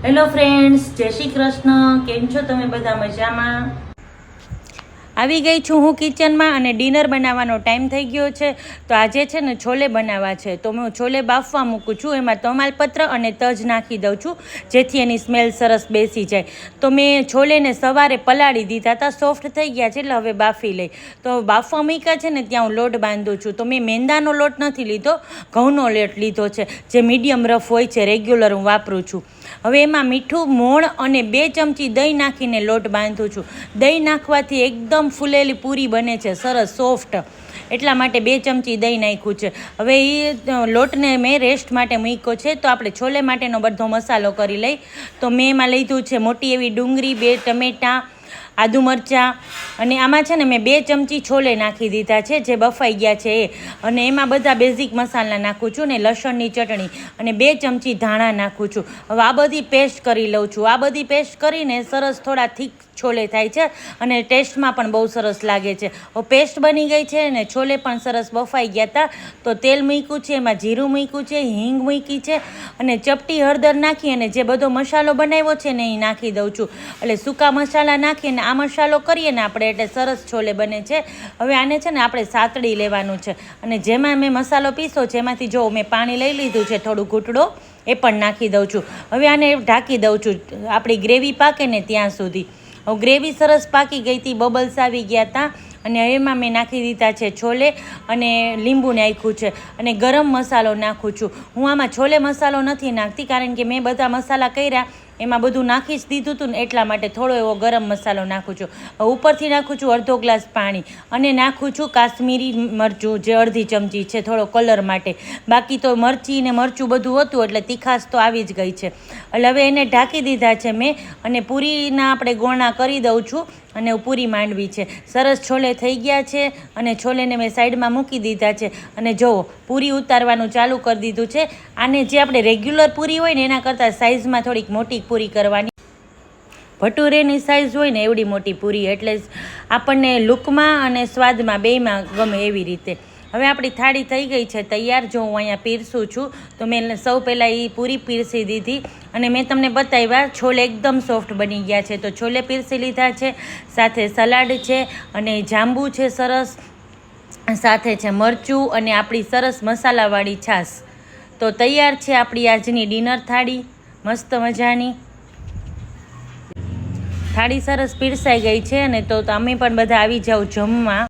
Hello friends, જય શ્રી કૃષ્ણ. કેમ છો તમે બધા? મજામાં? આવી ગઈ છું હું કિચનમાં અને ડિનર બનાવવાનો ટાઈમ થઈ ગયો છે. તો આજે છે ને છોલે બનાવવા છે, તો હું છોલે બાફવા મૂકું છું. એમાં તમાલપત્ર અને તજ નાખી દઉં છું જેથી એની સ્મેલ સરસ બેસી જાય. તો મેં છોલેને સવારે પલાળી દીધા હતા, સોફ્ટ થઈ ગયા છે એટલે હવે બાફી લઈ. તો બાફવા મૂક્યા છે ને ત્યાં હું લોટ બાંધું છું. તો મેં મેંદાનો લોટ નથી લીધો, ઘઉંનો લોટ લીધો છે, જે મીડિયમ રફ હોય છે, રેગ્યુલર હું વાપરું છું. હવે એમાં મીઠું, મોણ અને 2 ચમચી દહીં નાખીને લોટ બાંધું છું. દહીં નાખવાથી એકદમ ફૂલેલી પૂરી બને છે, સરસ સોફ્ટ. એટલા માટે 2 ચમચી દહીં નાખ્યું છે. હવે એ લોટને મેં રેસ્ટ માટે મૂક્યો છે. તો આપણે છોલે માટેનો બધો મસાલો કરી લઈ. તો મેં એમાં લીધું છે મોટી એવી ડુંગળી, 2 ટમેટાં, આદુ મરચાં, અને આમાં છે ને મેં 2 ચમચી છોલે નાખી દીધા છે જે બફાઈ ગયા છે એ. અને એમાં બધા બેઝિક મસાલા નાખું છું ને લસણની ચટણી અને 2 ચમચી ધાણા નાખું છું. હવે આ બધી પેસ્ટ કરી લઉં છું. આ બધી પેસ્ટ કરીને સરસ થોડા થીક છોલે થાય છે અને ટેસ્ટમાં પણ બહુ સરસ લાગે છે. હવે પેસ્ટ બની ગઈ છે ને છોલે પણ સરસ બફાઈ ગયા હતા. તો તેલ મૂક્યું છે, એમાં જીરું મૂક્યું છે, હિંગ મૂકી છે અને ચપટી હળદર નાખી અને જે બધો મસાલો બનાવ્યો છે ને એ નાખી દઉં છું. એટલે સૂકા મસાલા નાખીને આ મસાલો કરીએ ને આપણે એટલે સરસ છોલે બને છે. હવે આને છે ને આપણે સાતડી લેવાનું છે અને જેમાં મેં મસાલો પીસો છે એમાંથી જો મેં પાણી લઈ લીધું છે, થોડું ઘૂંટડો એ પણ નાખી દઉં છું. હવે આને ઢાંકી દઉં છું આપણી ગ્રેવી પાકે ને ત્યાં સુધી. હવે ગ્રેવી સરસ પાકી ગઈ હતી, બબલ્સ આવી ગયા હતા અને એમાં મેં નાખી દીધા છે છોલે અને લીંબુ નાખ્યું છે અને ગરમ મસાલો નાખું છું. હું આમાં છોલે મસાલો નથી નાખતી કારણ કે મેં બધા મસાલા કર્યા એમાં બધું નાખી જ દીધું હતું ને એટલા માટે થોડો એવો ગરમ મસાલો નાખું છું. ઉપરથી નાખું છું અડધો ગ્લાસ પાણી અને નાખું છું કાશ્મીરી મરચું, જે અડધી ચમચી છે, થોડો કલર માટે. બાકી તો મરચી ને મરચું બધું હતું એટલે તીખાશ તો આવી જ ગઈ છે. એટલે હવે એને ઢાંકી દીધા છે મેં અને પૂરીના આપણે ગોળણા કરી દઉં છું અને પૂરી માંડવી છે. સરસ છોલે થઈ ગયા છે અને છોલેને મેં સાઈડમાં મૂકી દીધા છે અને જુઓ પૂરી ઉતારવાનું ચાલુ કરી દીધું છે. આને જે આપણે રેગ્યુલર પૂરી હોય ને એના કરતાં સાઇઝમાં થોડીક મોટી પૂરી કરવાની. ભટુરેની સાઇઝ હોય ને એવડી મોટી પૂરી, એટલે આપણને લુકમાં અને સ્વાદમાં બેયમાં ગમે એવી રીતે. હવે આપણી થાળી થઈ ગઈ છે તૈયાર. જો હું અહીંયા પીરસું છું તો મેં સૌ પહેલાં એ પૂરી પીરસી દીધી અને મેં તમને બતાવ્યા છોલે એકદમ સોફ્ટ બની ગયા છે. તો છોલે પીરસી લીધા છે, સાથે સલાડ છે અને જાંબુ છે સરસ, સાથે છે મરચું અને આપણી સરસ મસાલાવાળી છાશ. તો તૈયાર છે આપણી આજની ડિનર થાળી, મસ્ત મજાની. થાળી સરસ પીરસાઈ ગઈ છે અને તો તમે પણ બધા આવી જાઓ જમવા.